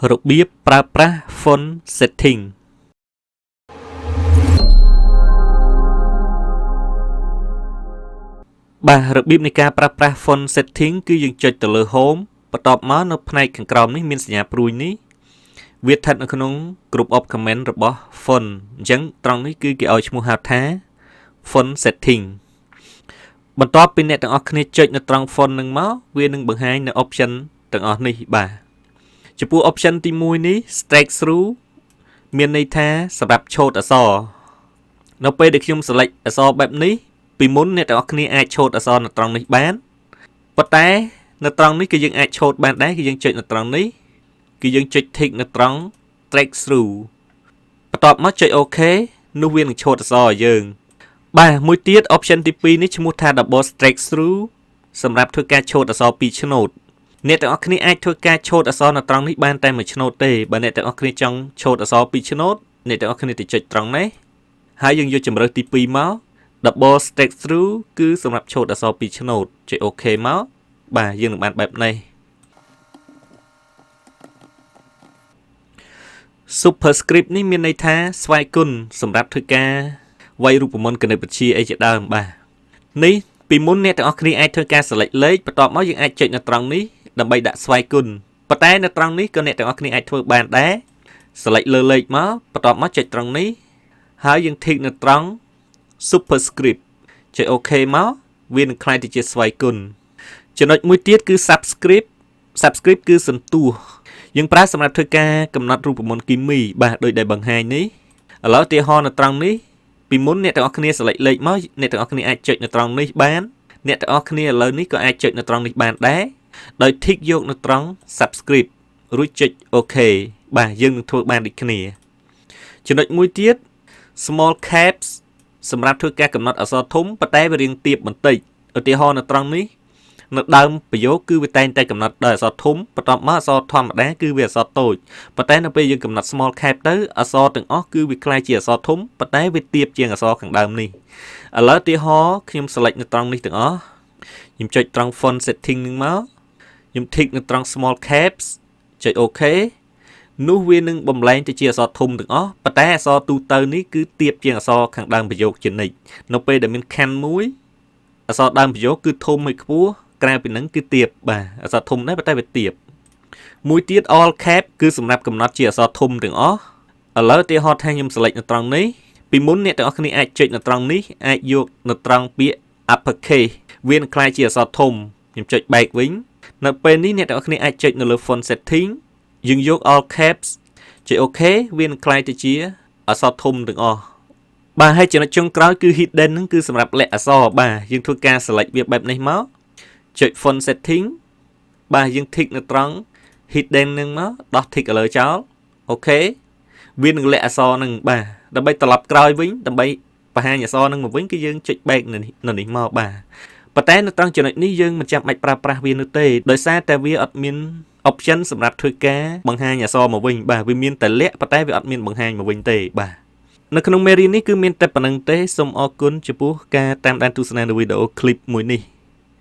របៀបប្រើប្រាស់ font setting បាទរបៀបនៃការប្រើប្រាស់ font setting គឺយើងចុចទៅលើ home បន្ទាប់មកនៅផ្នែកខាងក្រោមនេះមានសញ្ញាព្រួយនេះវាស្ថិតនៅក្នុង group of comment របស់ font អញ្ចឹងត្រង់នេះគឺគេឲ្យឈ្មោះហៅថា font setting បន្ទាប់ពីអ្នកទាំងអស់គ្នាចុចនៅត្រង់ font នឹងមកវានឹងបង្ហាញនៅ option ទាំងអស់នេះបាទចំពោះ option ទី1នេះ strike through មានន័យថាសម្រាប់ឆូតអក្សរនៅពេលដែលខ្ញុំ select អក្សរបែបនេះពីមុនអ្នកទាំងអស់គ្នាអាចឆូតអក្សរនៅត្រង់នេះបានប៉ុន្តែនៅត្រង់នេះគឺយើងអាចឆូតបានដែរគឺយើងចុចនៅត្រង់នេះគឺយើងចុច tick នៅត្រង់ strike through បន្ទាប់មកចុច OK នោះវានឹងឆូតអក្សរឲ្យយើងបាទមួយទៀត option ទី2នេះឈ្មោះថា double strike through សម្រាប់ធ្វើការឆូតអក្សរ2ឆ្នោតអ្នកទាំងអស់គ្នាអាចធ្វើការឆូតអក្សរនៅត្រង់នេះបានតែមួយឆ្នោតទេបើអ្នកទាំងអស់គ្នាចង់ឆូតអក្សរ2ឆ្នោតអ្នកទាំងអស់គ្នាទៅចុចត្រង់នេះហើយយើងយកជម្រើសទី2មក double strike through គឺសម្រាប់ឆូតអក្សរ2ឆ្នោតចុច OK មកបាទយើងនឹងបានបែបនេះ superscript នេះមានន័យថាស្វ័យគុណសម្រាប់ធ្វើការវាយរូបមន្តគណិតវិទ្យាអីជាដើមបាទនេះពីមុនអ្នកទាំងអស់គ្នាអាចធ្វើការ select លេខបន្ទាប់មកយើងអាចចុចនៅត្រង់នេះដើម្បីដាក់ស្វ័យគុណប៉ុន្តែនៅត្រង់នេះក៏អ្នកទាំងអស់គ្នាអាចធ្វើបានដែរ select លើលេខមកបន្ទាប់មកចុចត្រង់នេះហើយយើង tick នៅត្រង់ superscript ចុច OK មកវានឹងក្លាយទៅជាស្វ័យគុណចំណុចមួយទៀតគឺ subscript គឺសន្ទស្សន៍យើងប្រើសម្រាប់ធ្វើការកំណត់រូបមន្តគីមីបាទដូចដែលបង្ហាញនេះឥឡូវឧទាហរណ៍នៅត្រង់នេះពីមុនអ្នកទាំងអស់គ្នា select លេខមកអ្នកទាំងអស់គ្នាអាចចុចនៅត្រង់នេះបានអ្នកទាំងអស់គ្នាឥឡូវនេះក៏អាចចុចនៅត្រង់នេះបានដែរដោយ tick យកនៅត្រង់ subscript រួចចុច OK បាទយើងនឹងធ្វើបានដូចគ្នាចំណុចមួយទៀត small caps សម្រាប់ធ្វើការកំណត់អក្សរធំប៉ុន្តែវារាងទាបបន្តិចឧទាហរណ៍នៅត្រង់នេះនៅដើមប្រយោគគឺវាតែងតែកំណត់ដោយអក្សរធំបន្ទាប់មកអក្សរធម្មតាគឺវាអក្សរតូចប៉ុន្តែនៅពេលយើងកំណត់ small cap ទៅអក្សរទាំងអស់គឺវាក្លាយជាអក្សរធំប៉ុន្តែវាទាបជាងអក្សរខាងដើមនេះឥឡូវឧទាហរណ៍ខ្ញុំ select នៅត្រង់នេះទាំងអស់ខ្ញុំចុចត្រង់ font setting នឹងមកខ្ញុំ tick នៅត្រង់ small caps ចុច OK នោះវានឹងបំលែងទៅជាអក្សរធំទាំងអស់ប៉ុន្តែអក្សរទូទៅនេះគឺទាបជាងអក្សរខាងដើមប្រយោគជានិច្ចនៅពេលដែលមានខណ្ឌមួយអក្សរដើមប្រយោគគឺធំហើយខ្ពស់ក្រៅពីហ្នឹងគឺទាបបាទអក្សរធំដែរប៉ុន្តែវាទាបមួយទៀត all cap គឺសម្រាប់កំណត់ជាអក្សរធំទាំងអស់ឥឡូវឧទាហរណ៍ថាខ្ញុំ select នៅត្រង់នេះពីមុនអ្នកទាំងអស់គ្នាអាចចុចនៅត្រង់នេះអាចយកនៅត្រង់ពាក្យ uppercase វានឹងក្លាយជាអក្សរធំខ្ញុំចុច back វិញនៅពេលនេះអ្នកទាំងអស់គ្នាអាចចុចនៅលើ font setting យើងយក all caps ចុច OK វានឹងក្លាយទៅជាអក្សរធំទាំងអស់បាទហើយចំណុចចុងក្រោយគឺ hidden ហ្នឹងគឺសម្រាប់លាក់អក្សរបាទយើងធ្វើការ select វាបែបនេះមកចុច font setting បាទយើង tick នៅត្រង់ hidden ហ្នឹងមកដោះ tick លើចោលអូខេវានឹងលាក់អក្សរហ្នឹងបាទដើម្បីត្រឡប់ក្រោយវិញដើម្បីបង្ហាញអក្សរហ្នឹងមកវិញគឺយើងចុច back នៅនេះមកបាទប៉ុន្តែនៅត្រង់ចំណុចនេះយើងមិនចាំបាច់ប្រើប្រាស់វានោះទេដោយសារតែវាអត់មាន option សម្រាប់ធ្វើការបង្ហាញអក្សរមកវិញបាទវាមានតែលាក់ប៉ុន្តែវាអត់មានបង្ហាញមកវិញទេបាទនៅក្នុងមេរៀននេះគឺមានតែប៉ុណ្្នឹងទេសូមអរគុណចំពោះការតាមដានទស្សនានៅវីដេអូ clip មួយនេះ